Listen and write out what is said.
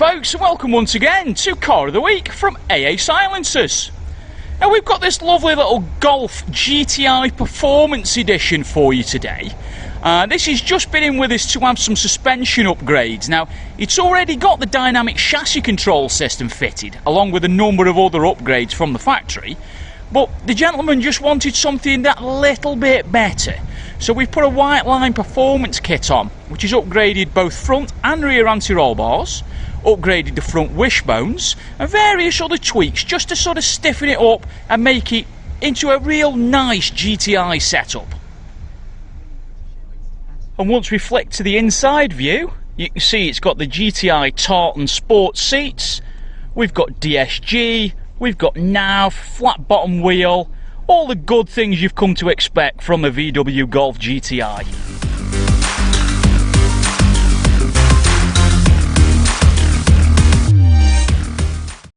folks, and welcome once again to Car of the Week from AA Silencers. Now we've got this lovely little Golf GTi Performance edition for you today. This has just been in with us to have some suspension upgrades. Now it's already got the dynamic chassis control system fitted, along with a number of other upgrades from the factory, but the gentleman just wanted something that little bit better. So we've put a WhiteLine Performance kit on, which has upgraded both front and rear anti-roll bars, upgraded the front wishbones, and various other tweaks just to sort of stiffen it up and make it into a real nice GTI setup. And once we flick to the inside view, you can see it's got the GTI tartan sports seats, we've got DSG, we've got nav, flat bottom wheel, all the good things you've come to expect from a VW Golf GTi.